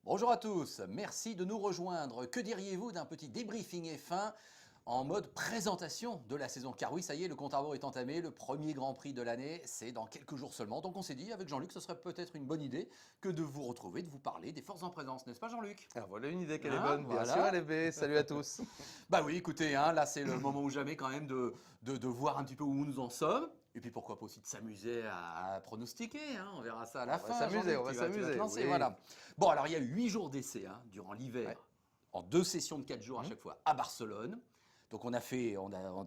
Bonjour à tous, merci de nous rejoindre. Que diriez-vous d'un petit débriefing F1 en mode présentation de la saison? Car oui, ça y est, le compte à rebours est entamé, le premier Grand Prix de l'année, c'est dans quelques jours seulement. Donc on s'est dit avec Jean-Luc, ce serait peut-être une bonne idée que de vous retrouver, de vous parler des forces en présence, n'est-ce pas Jean-Luc? Alors voilà une idée qu'elle est Hein, bonne, bien sûr voilà. LFB, salut à tous. Bah oui, écoutez, hein, là c'est le moment ou jamais quand même de voir un petit peu où nous en sommes. Et puis pourquoi pas aussi de s'amuser à pronostiquer, hein, on verra ça à la On va fin. s'amuser, Jean-Luc, on va tu vas te s'amuser, lancer, oui. voilà. Bon, alors il y a eu 8 jours d'essai hein, durant Ouais. l'hiver, en 2 sessions de 4 jours à chaque fois, à Barcelone. Donc on a fait,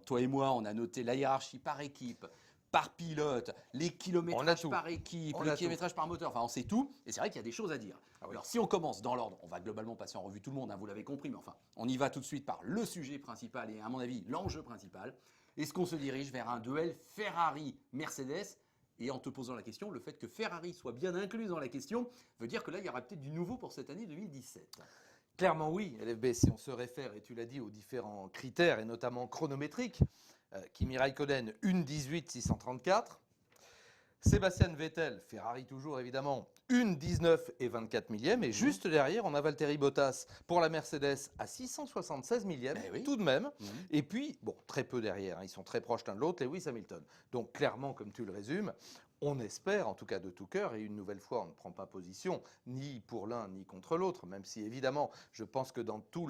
toi et moi, on a noté la hiérarchie par équipe, par pilote, les On a kilométrages tout. par équipe, On les a tout. kilométrages par moteur, enfin on sait tout. Et c'est vrai qu'il y a des choses à dire. Ah oui. Alors si on commence dans l'ordre, on va globalement passer en revue tout le monde, hein, vous l'avez compris, mais enfin, on y va tout de suite par le sujet principal et à mon avis l'enjeu principal. Est-ce qu'on se dirige vers un duel Ferrari-Mercedes? Et en te posant la question, le fait que Ferrari soit bien inclus dans la question veut dire que là, il y aura peut-être du nouveau pour cette année 2017. Clairement oui, LFB, si on se réfère, et tu l'as dit, aux différents critères, et notamment chronométriques, Kimi Raikkonen, 1,18,634. Sébastien Vettel, Ferrari toujours évidemment, 1,19 et 24 millièmes. Et juste derrière, on a Valtteri Bottas pour la Mercedes à 676 millièmes, Eh oui. tout de même. Mhm. Et puis, bon, très peu derrière, hein, ils sont très proches l'un de l'autre, Lewis Hamilton. Donc clairement, comme tu le résumes, on espère, en tout cas de tout cœur, et une nouvelle fois, on ne prend pas position ni pour l'un ni contre l'autre, même si évidemment, je pense que dans tout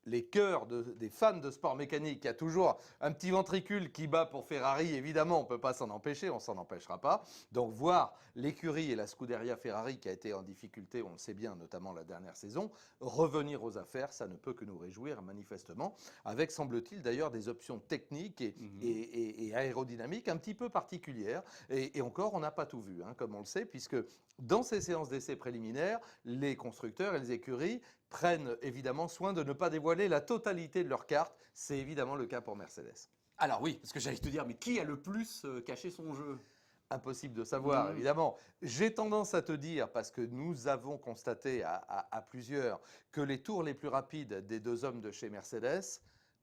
les cœurs des fans de sport mécanique, il y a toujours un petit ventricule qui bat pour Ferrari, évidemment, on ne peut pas s'en empêcher, on s'en empêchera pas. Donc voir l'écurie et la Scuderia Ferrari qui a été en difficulté, on le sait bien, notamment la dernière saison, revenir aux affaires, ça ne peut que nous réjouir manifestement, avec semble-t-il d'ailleurs des options techniques et aérodynamiques un petit peu particulières. Et encore, on n'a pas tout vu, hein, comme on le sait, puisque dans ces séances d'essai préliminaires, les constructeurs et les écuries prennent évidemment soin de ne pas dévoiler la totalité de leurs cartes. C'est évidemment le cas pour Mercedes. Alors oui, parce que j'allais te dire, mais qui a le plus caché son jeu? Impossible de savoir, évidemment. J'ai tendance à te dire, parce que nous avons constaté à plusieurs, que les tours les plus rapides des deux hommes de chez Mercedes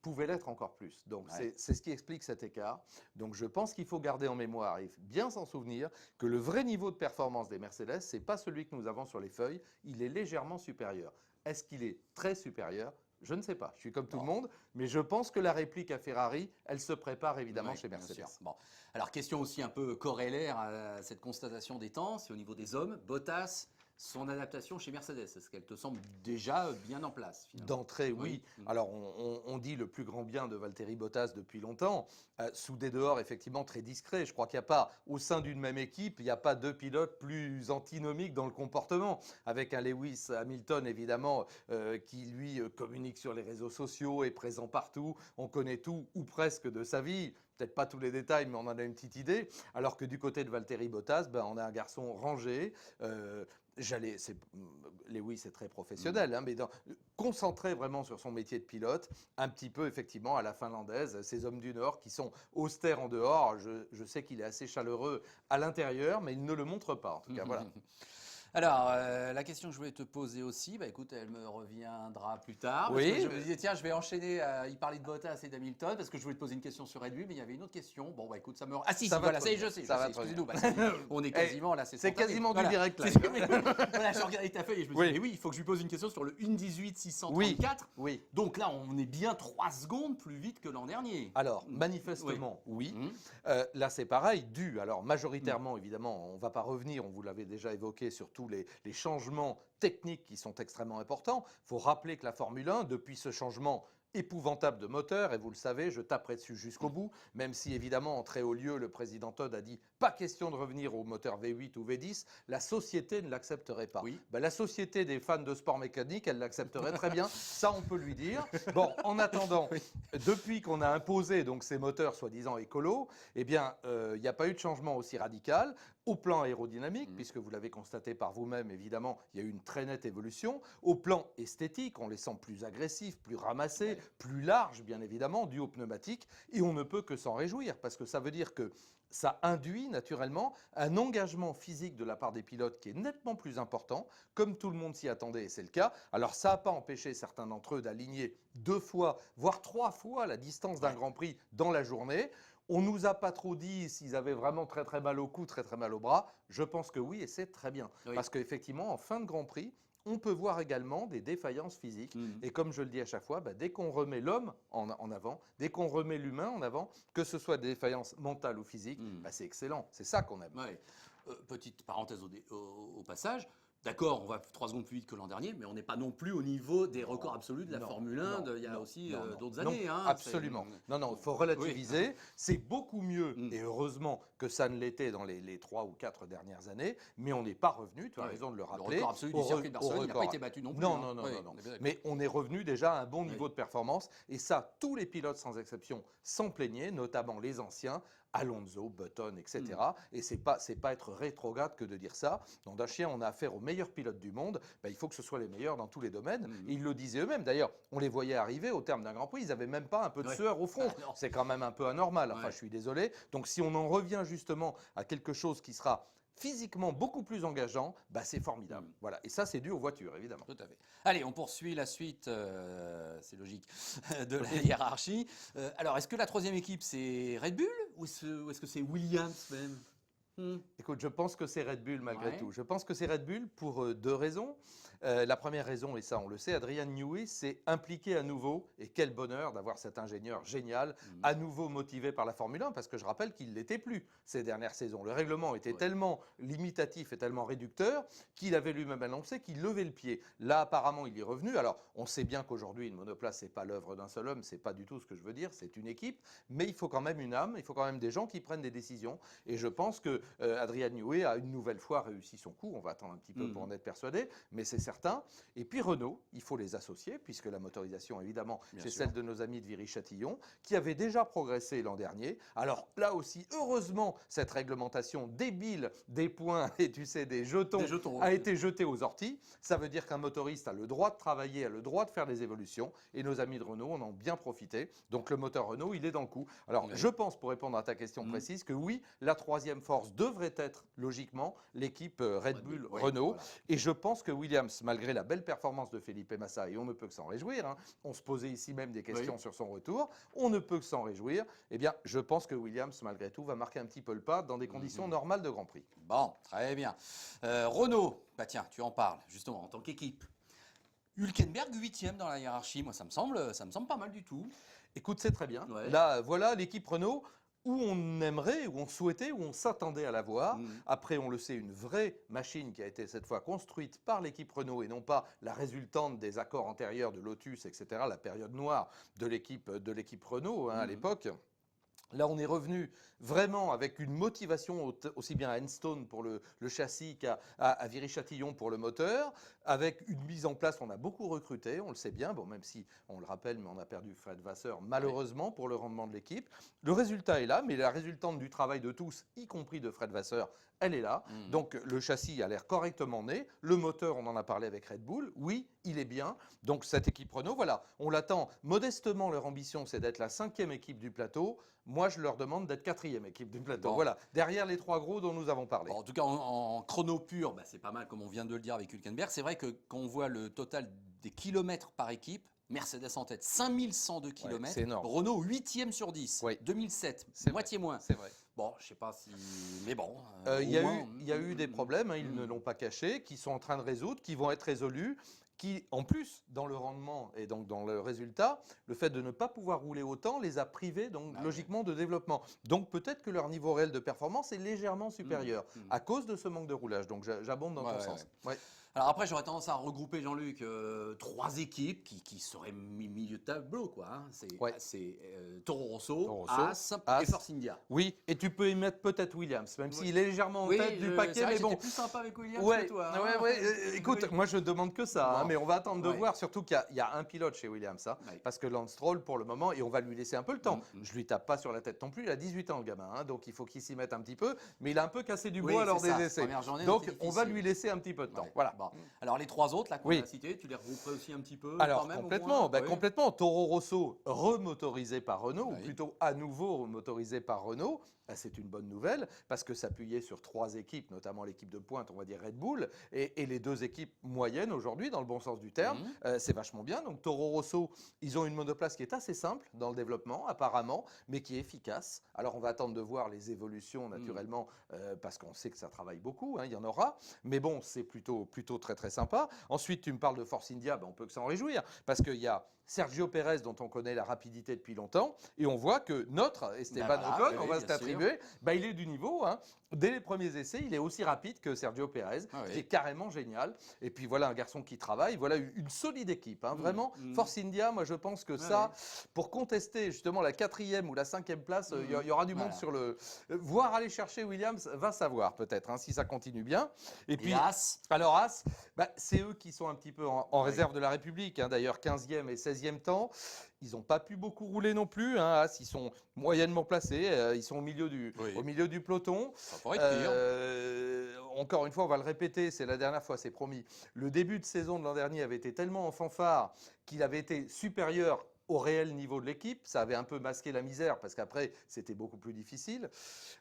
pouvaient l'être encore plus. Donc Ouais. c'est ce qui explique cet écart. Donc je pense qu'il faut garder en mémoire et bien s'en souvenir que le vrai niveau de performance des Mercedes, ce n'est pas celui que nous avons sur les feuilles, il est légèrement supérieur. Est-ce qu'il est très supérieur ? Je ne sais pas, je suis comme tout le monde, mais je pense que la réplique à Ferrari, elle se prépare évidemment Ouais, chez bien Mercedes. sûr. Bon. Alors, question aussi un peu corrélaire à cette constatation des temps, c'est au niveau des hommes. Bottas, son adaptation chez Mercedes, est-ce qu'elle te semble déjà bien en place finalement? D'entrée, oui. Oui. Alors, on dit le plus grand bien de Valtteri Bottas depuis longtemps, sous des dehors effectivement très discrets. Je crois qu'il n'y a pas, au sein d'une même équipe, il n'y a pas deux pilotes plus antinomiques dans le comportement. Avec un Lewis Hamilton, évidemment, qui lui communique sur les réseaux sociaux, est présent partout. On connaît tout ou presque de sa vie. Peut-être pas tous les détails, mais on en a une petite idée. Alors que du côté de Valtteri Bottas, ben, on a un garçon rangé. Lewis est très professionnel, hein, mais concentré vraiment sur son métier de pilote, un petit peu effectivement à la finlandaise, ces hommes du Nord qui sont austères en dehors. Je sais qu'il est assez chaleureux à l'intérieur, mais il ne le montre pas en tout cas. Voilà. Alors, la question que je voulais te poser aussi, bah écoute, elle me reviendra plus tard. Parce Oui. que je me disais, tiens, je vais enchaîner. Il parlait de Bottas et d'Hamilton parce que je voulais te poser une question sur Red Bull, mais il y avait une autre question. Bon, bah écoute, ça me. Ah si, Ça si, va voilà, te ça y est, je revenir. sais, Ça va te excusez-nous. Parce que on est quasiment là, c'est C'est spontané. quasiment du Voilà. direct C'est live. ce que- Voilà, je regardais ta feuille et je me suis Oui. dit, mais oui, il faut que je lui pose une question sur le 1,18,634. Oui. Donc là, on est bien 3 secondes plus vite que l'an dernier. Alors, manifestement, oui. Mhm. Là, c'est pareil, alors majoritairement, évidemment, on ne va pas revenir, on vous l'avait déjà évoqué, sur tous les changements techniques qui sont extrêmement importants. Il faut rappeler que la Formule 1, depuis ce changement épouvantable de moteur, et vous le savez, je taperai dessus jusqu'au bout, même si évidemment en très haut lieu, le président Todd a dit pas question de revenir au moteur V8 ou V10, la société ne l'accepterait pas. Oui. Ben, la société des fans de sport mécanique, elle l'accepterait très bien, ça on peut lui dire. Bon, en attendant, depuis qu'on a imposé donc ces moteurs soi-disant écolos, eh bien, il n'y a pas eu de changement aussi radical au plan aérodynamique, puisque vous l'avez constaté par vous-même, évidemment, il y a eu une très nette évolution. Au plan esthétique, on les sent plus agressifs, plus ramassés, plus larges, bien évidemment, dû aux pneumatiques, et on ne peut que s'en réjouir, parce que ça veut dire que ça induit naturellement un engagement physique de la part des pilotes qui est nettement plus important, comme tout le monde s'y attendait, et c'est le cas. Alors ça n'a pas empêché certains d'entre eux d'aligner 2 fois, voire 3 fois la distance d'un Grand Prix dans la journée. On ne nous a pas trop dit s'ils avaient vraiment très très mal au cou, très très mal au bras. Je pense que oui, et c'est très bien. Oui. Parce qu'effectivement, en fin de Grand Prix, on peut voir également des défaillances physiques. Et comme je le dis à chaque fois, dès qu'on remet l'homme en avant, dès qu'on remet l'humain en avant, que ce soit des défaillances mentales ou physiques, c'est excellent. C'est ça qu'on aime. Ouais. Petite parenthèse au passage. D'accord, on va 3 secondes plus vite que l'an dernier, mais on n'est pas non plus au niveau des records absolus de la Formule 1. Il y a aussi d'autres années. Non, absolument. Non, il faut relativiser. Oui. C'est beaucoup mieux, et heureusement que ça ne l'était dans les 3 ou 4 dernières années, mais on n'est pas revenu, tu as raison de le rappeler. Le record absolu du circuit de Barcelone n'a pas été battu non plus. Non. Mais on est revenu déjà à un bon niveau de performance, et ça, tous les pilotes sans exception s'en plaignaient, notamment les anciens, Alonso, Button, etc. Et c'est pas être rétrograde que de dire ça. Dans Dacia, on a affaire aux meilleurs pilotes du monde. Il faut que ce soit les meilleurs dans tous les domaines. Et ils le disaient eux-mêmes. D'ailleurs, on les voyait arriver au terme d'un Grand Prix. Ils n'avaient même pas un peu de sueur au front. C'est quand même un peu anormal. Enfin, je suis désolé. Donc, si on en revient justement à quelque chose qui sera physiquement beaucoup plus engageant, c'est formidable. Voilà. Et ça, c'est dû aux voitures, évidemment. Tout à fait. Allez, on poursuit la suite, c'est logique, de la hiérarchie. Alors, est-ce que la troisième équipe, c'est Red Bull ou est-ce que c'est Williams même Écoute, je pense que c'est Red Bull malgré tout. Je pense que c'est Red Bull pour 2 raisons. La première raison, et ça on le sait, Adrian Newey s'est impliqué à nouveau, et quel bonheur d'avoir cet ingénieur génial, à nouveau motivé par la Formule 1, parce que je rappelle qu'il ne l'était plus ces dernières saisons. Le règlement était tellement limitatif et tellement réducteur qu'il avait lui-même annoncé qu'il levait le pied. Là, apparemment, il y est revenu. Alors, on sait bien qu'aujourd'hui, une monoplace, ce n'est pas l'œuvre d'un seul homme, ce n'est pas du tout ce que je veux dire, c'est une équipe, mais il faut quand même une âme, il faut quand même des gens qui prennent des décisions, et je pense que Adrian Newey a une nouvelle fois réussi son coup. On va attendre un petit peu pour en être persuadé, mais c'est certain. Et puis Renault, il faut les associer, puisque la motorisation, évidemment, c'est celle de nos amis de Viry-Châtillon, qui avait déjà progressé l'an dernier. Alors là aussi, heureusement, cette réglementation débile des points et tu sais, des jetons a été jetée aux orties. Ça veut dire qu'un motoriste a le droit de travailler, a le droit de faire des évolutions. Et nos amis de Renault en ont bien profité. Donc le moteur Renault, il est dans le coup. Alors je pense, pour répondre à ta question précise, que oui, la troisième force devrait être logiquement l'équipe Red Bull Renault. Voilà. Et je pense que Williams, malgré la belle performance de Felipe Massa, et on ne peut que s'en réjouir, on se posait ici même des questions sur son retour, on ne peut que s'en réjouir, eh bien je pense que Williams, malgré tout, va marquer un petit peu le pas dans des conditions normales de Grand Prix. Bon, très bien. Renault, tiens, tu en parles, justement, en tant qu'équipe. Hülkenberg, 8e dans la hiérarchie, moi ça me semble pas mal du tout. Écoute, c'est très bien. Là, voilà l'équipe Renault où on aimerait, où on souhaitait, où on s'attendait à la voir. Après, on le sait, une vraie machine qui a été cette fois construite par l'équipe Renault et non pas la résultante des accords antérieurs de Lotus, etc., la période noire de l'équipe Renault à l'époque. Là, on est revenu vraiment avec une motivation aussi bien à Enstone pour le châssis qu'à Viry-Châtillon pour le moteur, avec une mise en place, on a beaucoup recruté, on le sait bien, bon, même si on le rappelle, mais on a perdu Fred Vasseur malheureusement pour le rendement de l'équipe. Le résultat est là, mais la résultante du travail de tous, y compris de Fred Vasseur, elle est là. Donc le châssis a l'air correctement né. Le moteur, on en a parlé avec Red Bull, oui, il est bien. Donc cette équipe Renault, voilà, on l'attend modestement. Leur ambition, c'est d'être la 5e équipe du plateau. Moi, je leur demande d'être 4e équipe du plateau. Bon. Voilà, derrière les 3 gros dont nous avons parlé. Bon, en tout cas, en chrono pur, c'est pas mal comme on vient de le dire avec Hülkenberg. C'est vrai que quand on voit le total des kilomètres par équipe, Mercedes en tête, 5102 km. C'est énorme. Renault, 8e sur 10. 2007, moitié moins. C'est vrai. Bon, je ne sais pas si... Mais bon. Il y a eu des problèmes, ils ne l'ont pas caché, qui sont en train de résoudre, qui vont être résolus, qui, en plus, dans le rendement et donc dans le résultat, le fait de ne pas pouvoir rouler autant les a privés, donc logiquement, de développement. Donc peut-être que leur niveau réel de performance est légèrement supérieur à cause de ce manque de roulage. Donc j'abonde dans ton sens. Ouais. Alors après, j'aurais tendance à regrouper, Jean-Luc, 3 équipes qui seraient milieu de tableau, quoi. C'est Toro Rosso, Haas et Force India. Oui, et tu peux y mettre peut-être Williams, même s'il est légèrement en tête du paquet. Mais bon, j'étais plus sympa avec Williams que toi. Écoute, moi je ne demande que ça, mais on va attendre de voir, surtout qu'il y a un pilote chez Williams, parce que Lance Stroll, pour le moment, et on va lui laisser un peu le temps. Je ne lui tape pas sur la tête non plus, il a 18 ans le gamin, donc il faut qu'il s'y mette un petit peu, mais il a un peu cassé du bois lors des essais. Donc on va lui laisser un petit peu de temps. Voilà. Alors les 3 autres là qu'on a cités, tu les regrouperais aussi un petit peu? Alors quand même, complètement, complètement. Toro Rosso remotorisé par Renault, ou plutôt à nouveau remotorisé par Renault. C'est une bonne nouvelle parce que s'appuyer sur 3 équipes, notamment l'équipe de pointe, on va dire Red Bull, et les 2 équipes moyennes aujourd'hui, dans le bon sens du terme, c'est vachement bien. Donc Toro Rosso, ils ont une monoplace qui est assez simple dans le développement, apparemment, mais qui est efficace. Alors on va attendre de voir les évolutions naturellement, parce qu'on sait que ça travaille beaucoup, il y en aura. Mais bon, c'est plutôt plutôt très très sympa. Ensuite, tu me parles de Force India, on peut que s'en réjouir, parce qu'il y a Sergio Pérez, dont on connaît la rapidité depuis longtemps, et on voit que notre Esteban Ocon, on va se l'attribuer, il est du niveau. Hein. Dès les premiers essais, il est aussi rapide que Sergio Pérez, ce qui est carrément génial. Et puis voilà un garçon qui travaille, voilà une solide équipe. Hein. Vraiment, Force India, moi je pense que ça, pour contester justement la 4e ou la 5e place, il y aura du monde sur le... Voir aller chercher Williams, va savoir peut-être, hein, si ça continue bien. Et puis, alors As, c'est eux qui sont un petit peu en réserve de la République, hein, d'ailleurs 15e et 16e temps. Ils n'ont pas pu beaucoup rouler non plus. Hein. As, ils sont moyennement placés. Ils sont au milieu du peloton. Ça pourrait être pire. Encore une fois, on va le répéter, c'est la dernière fois, c'est promis. Le début de saison de l'an dernier avait été tellement en fanfare qu'il avait été supérieur au réel niveau de l'équipe. Ça avait un peu masqué la misère parce qu'après, c'était beaucoup plus difficile.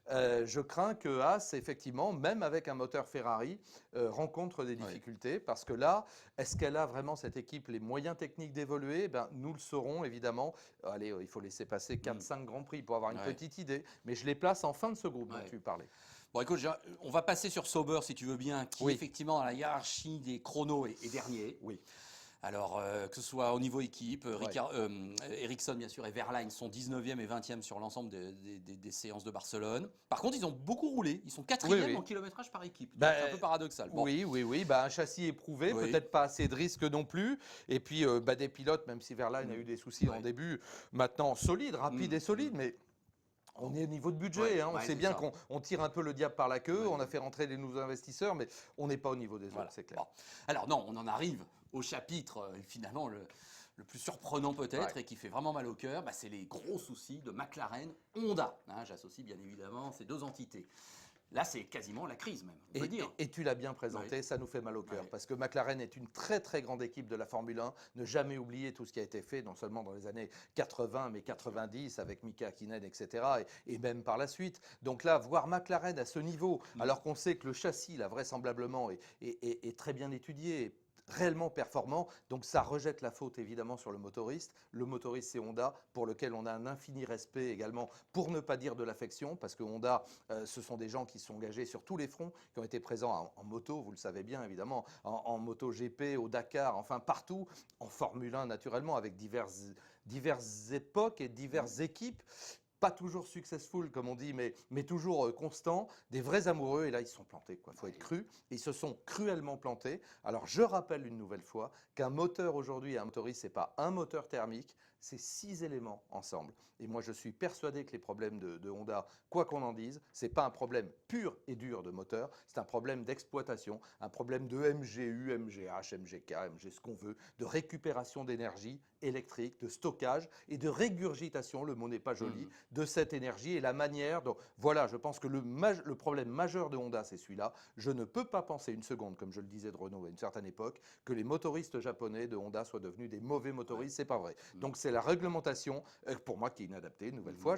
Je crains que Haas, effectivement, même avec un moteur Ferrari, rencontre des difficultés parce que là, est-ce qu'elle a vraiment cette équipe les moyens techniques d'évoluer? Nous le saurons évidemment. Allez, il faut laisser passer 4-5 Grands Prix pour avoir une petite idée. Mais je les place en fin de ce groupe dont tu parlais. Bon, écoute, on va passer sur Sauber, si tu veux bien, qui effectivement, dans la hiérarchie des chronos est dernier. Oui. Alors, que ce soit au niveau équipe, Ericsson, bien sûr, et Verlaine sont 19e et 20e sur l'ensemble des séances de Barcelone. Par contre, ils ont beaucoup roulé. Ils sont 4e en kilométrage par équipe. C'est un peu paradoxal. Bon. Oui. Un châssis éprouvé, peut-être pas assez de risques non plus. Et puis, des pilotes, même si Verlaine a eu des soucis en début, maintenant solides, rapides et solides, mais... On est au niveau de budget, on sait bien qu'on tire un peu le diable par la queue, on a fait rentrer des nouveaux investisseurs, mais on n'est pas au niveau des autres, c'est clair. Bon. Alors non, on en arrive au chapitre, finalement, le plus surprenant peut-être, et qui fait vraiment mal au cœur, c'est les gros soucis de McLaren-Honda. Hein, j'associe bien évidemment ces deux entités. Là, c'est quasiment la crise même, on peut dire. Et tu l'as bien présenté, ça nous fait mal au cœur, parce que McLaren est une très très grande équipe de la Formule 1. Ne jamais oublier tout ce qui a été fait, non seulement dans les années 80, mais 90, avec Mika Hakkinen, etc., et même par la suite. Donc là, voir McLaren à ce niveau, alors qu'on sait que le châssis, là, vraisemblablement, est très bien étudié, réellement performant, donc ça rejette la faute évidemment sur le motoriste. Le motoriste, c'est Honda, pour lequel on a un infini respect également, pour ne pas dire de l'affection, parce que Honda, ce sont des gens qui se sont engagés sur tous les fronts, qui ont été présents en moto, vous le savez bien évidemment, en moto GP, au Dakar, enfin partout, en Formule 1 naturellement, avec diverses époques et diverses équipes. Pas toujours successful, comme on dit, mais toujours constant, des vrais amoureux, et là, ils se sont plantés, il faut être cru, ils se sont cruellement plantés. Alors, je rappelle une nouvelle fois qu'un moteur aujourd'hui, un motoriste, ce n'est pas un moteur thermique, c'est 6 éléments ensemble. Et moi, je suis persuadé que les problèmes de Honda, quoi qu'on en dise, ce n'est pas un problème pur et dur de moteur, c'est un problème d'exploitation, un problème de MGU, MGH, MGK, MG, ce qu'on veut, de récupération d'énergie électrique, de stockage et de régurgitation, le mot n'est pas joli, de cette énergie et la manière dont... Voilà, je pense que le problème majeur de Honda, c'est celui-là. Je ne peux pas penser une seconde, comme je le disais de Renault à une certaine époque, que les motoristes japonais de Honda soient devenus des mauvais motoristes, c'est pas vrai. Donc c'est la réglementation, pour moi, qui est inadaptée, une nouvelle fois.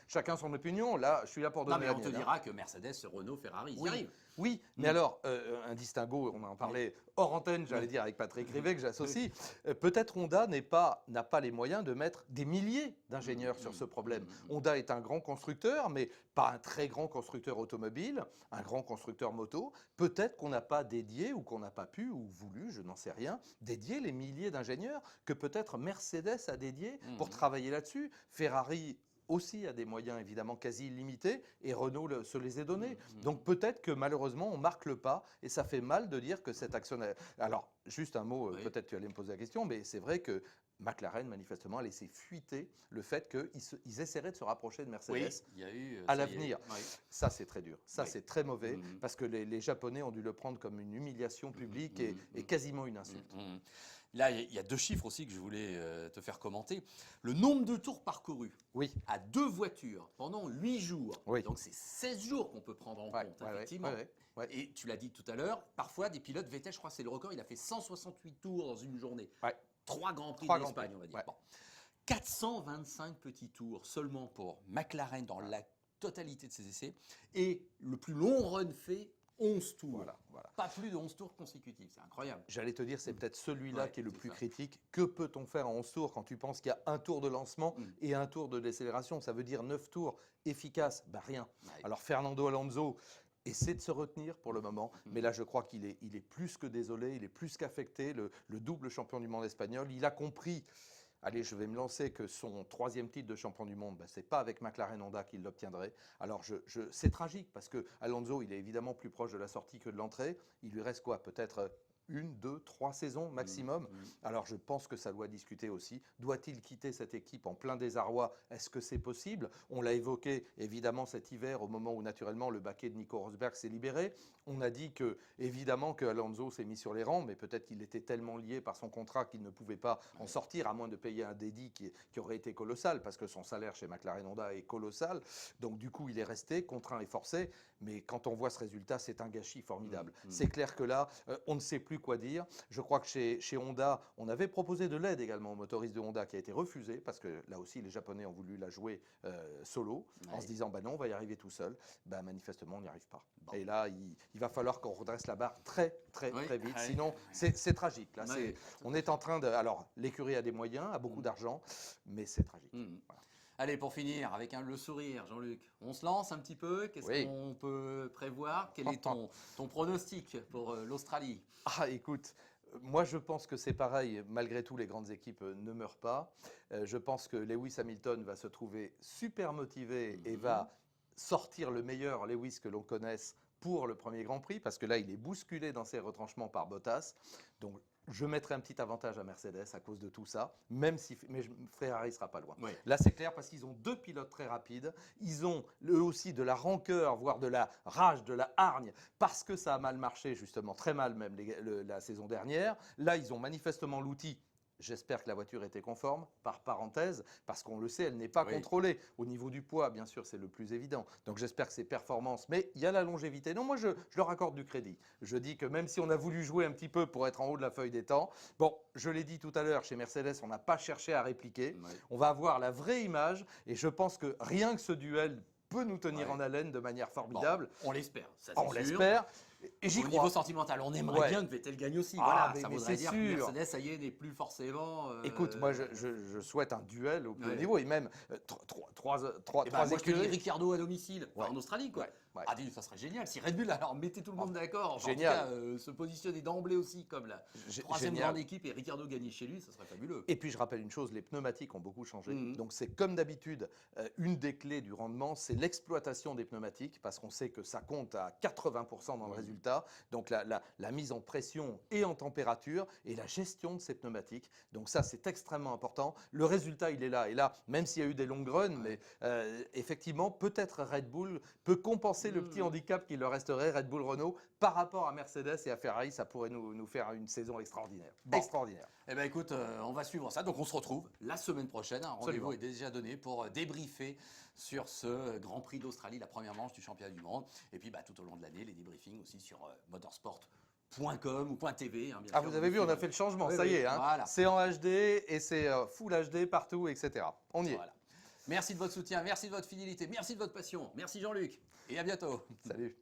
Chacun son opinion, là, je suis là pour donner la mienne. On te dira que Mercedes, Renault, Ferrari, ils y arrivent. Oui, mais alors, un distinguo, on en parlait hors antenne, j'allais dire, avec Patrick Rivet, que j'associe. Peut-être Honda n'a pas les moyens de mettre des milliers d'ingénieurs sur ce problème. Honda est un grand constructeur, mais pas un très grand constructeur automobile, un grand constructeur moto. Peut-être qu'on n'a pas dédié, ou qu'on n'a pas pu, ou voulu, je n'en sais rien, dédier les milliers d'ingénieurs que peut-être Mercedes a dédiés pour travailler là-dessus. Ferrari aussi a des moyens évidemment quasi illimités et Renault se les est donnés. Donc peut-être que malheureusement on marque le pas et ça fait mal de dire que cette action... Alors juste un mot, peut-être tu allais me poser la question, mais c'est vrai que McLaren manifestement a laissé fuiter le fait qu'ils essaieraient de se rapprocher de Mercedes à l'avenir. Ça c'est très dur, ça c'est très mauvais parce que les Japonais ont dû le prendre comme une humiliation publique et quasiment une insulte. Là, il y a deux chiffres aussi que je voulais te faire commenter. Le nombre de tours parcourus à deux voitures pendant 8 jours. Donc, c'est 16 jours qu'on peut prendre en compte, effectivement. Et tu l'as dit tout à l'heure, parfois, des pilotes, Vettel, je crois que c'est le record, il a fait 168 tours dans une journée. 3 Grands Prix d'Espagne, on va dire. Bon. 425 petits tours seulement pour McLaren dans la totalité de ses essais. Et le plus long run fait, 11 tours. Voilà. Pas plus de 11 tours consécutifs, c'est incroyable. J'allais te dire, c'est peut-être celui-là qui est le plus critique. Que peut-on faire en 11 tours quand tu penses qu'il y a un tour de lancement et un tour de décélération? Ça veut dire 9 tours efficaces, rien. Alors Fernando Alonso, essaie de se retenir pour le moment. Mais là, je crois qu'il est plus que désolé, il est plus qu'affecté. Le double champion du monde espagnol, il a compris. Allez, je vais me lancer que son 3e titre de champion du monde, ce n'est pas avec McLaren Honda qu'il l'obtiendrait. Alors, c'est tragique parce que Alonso, il est évidemment plus proche de la sortie que de l'entrée. Il lui reste quoi? Peut-être 1, 2, 3 saisons maximum. Alors je pense que ça doit discuter aussi. Doit-il quitter cette équipe en plein désarroi? Est-ce que c'est possible? On l'a évoqué évidemment cet hiver au moment où naturellement le baquet de Nico Rosberg s'est libéré. On a dit que évidemment que Alonso s'est mis sur les rangs, mais peut-être qu'il était tellement lié par son contrat qu'il ne pouvait pas en sortir, à moins de payer un dédit qui aurait été colossal, parce que son salaire chez McLaren Honda est colossal. Donc du coup il est resté contraint et forcé. Mais quand on voit ce résultat, c'est un gâchis formidable. C'est clair que là, on ne sait plus quoi dire. Je crois que chez Honda, on avait proposé de l'aide également aux motoristes de Honda qui a été refusée parce que là aussi, les Japonais ont voulu la jouer solo en se disant non, on va y arriver tout seul. Manifestement, on n'y arrive pas. Bon. Et là, il va falloir qu'on redresse la barre très vite. Sinon, c'est tragique. Là, on est en train de. Alors, l'écurie a des moyens, a beaucoup d'argent, mais c'est tragique. Voilà. Allez, pour finir, avec le sourire, Jean-Luc, on se lance un petit peu. Qu'est-ce qu'on peut prévoir? Quel est ton pronostic pour l'Australie? Ah, écoute, moi je pense que c'est pareil. Malgré tout, les grandes équipes ne meurent pas. Je pense que Lewis Hamilton va se trouver super motivé et va sortir le meilleur Lewis que l'on connaisse pour le premier Grand Prix, parce que là, il est bousculé dans ses retranchements par Bottas. Donc, je mettrai un petit avantage à Mercedes à cause de tout ça, mais Ferrari ne sera pas loin. Oui. Là, c'est clair parce qu'ils ont 2 pilotes très rapides. Ils ont eux aussi de la rancœur, voire de la rage, de la hargne, parce que ça a mal marché, justement, très mal même la saison dernière. Là, ils ont manifestement l'outil. J'espère que la voiture était conforme, par parenthèse, parce qu'on le sait, elle n'est pas contrôlée. Au niveau du poids, bien sûr, c'est le plus évident. Donc j'espère que c'est performance. Mais il y a la longévité. Non, moi, je leur accorde du crédit. Je dis que même si on a voulu jouer un petit peu pour être en haut de la feuille des temps, bon, je l'ai dit tout à l'heure, chez Mercedes, on n'a pas cherché à répliquer. On va avoir la vraie image. Et je pense que rien que ce duel peut nous tenir en haleine de manière formidable. Bon, on l'espère, ça c'est sûr. On l'espère. Et j'y crois. Au niveau sentimental, on aimerait bien que Vettel gagne aussi. Voilà, ça voudrait dire que Mercedes, ça y est, n'est plus forcément. Écoute, moi, je souhaite un duel au plus haut niveau et même trois moi, je te dis Ricciardo à domicile, en Australie, quoi. Ah, ça serait génial. Si Red Bull, alors mettez tout le monde d'accord. Génial. En tout cas, se positionner d'emblée aussi comme la 3e grande équipe et Ricciardo gagner chez lui, ça serait fabuleux. Et puis, je rappelle une chose, les pneumatiques ont beaucoup changé. Donc, c'est comme d'habitude, une des clés du rendement, c'est l'exploitation des pneumatiques parce qu'on sait que ça compte à 80% dans le résultat. Donc, la mise en pression et en température et la gestion de ces pneumatiques. Donc, ça, c'est extrêmement important. Le résultat, il est là. Et là, même s'il y a eu des longues runs, mais effectivement, peut-être Red Bull peut compenser le petit handicap qui leur resterait, Red Bull Renault, par rapport à Mercedes et à Ferrari. Ça pourrait nous faire une saison extraordinaire. Extraordinaire. Eh bien, écoute, on va suivre ça. Donc, on se retrouve la semaine prochaine. Un rendez-vous est déjà donné pour débriefer sur ce Grand Prix d'Australie, la première manche du championnat du monde. Et puis, tout au long de l'année, les débriefings aussi sur motorsport.com ou .tv. Bien sûr, vous avez vu, on a fait le changement, ça y est. Voilà. C'est en HD et c'est Full HD partout, etc. On y est. Voilà. Merci de votre soutien, merci de votre fidélité, merci de votre passion. Merci Jean-Luc et à bientôt. Salut.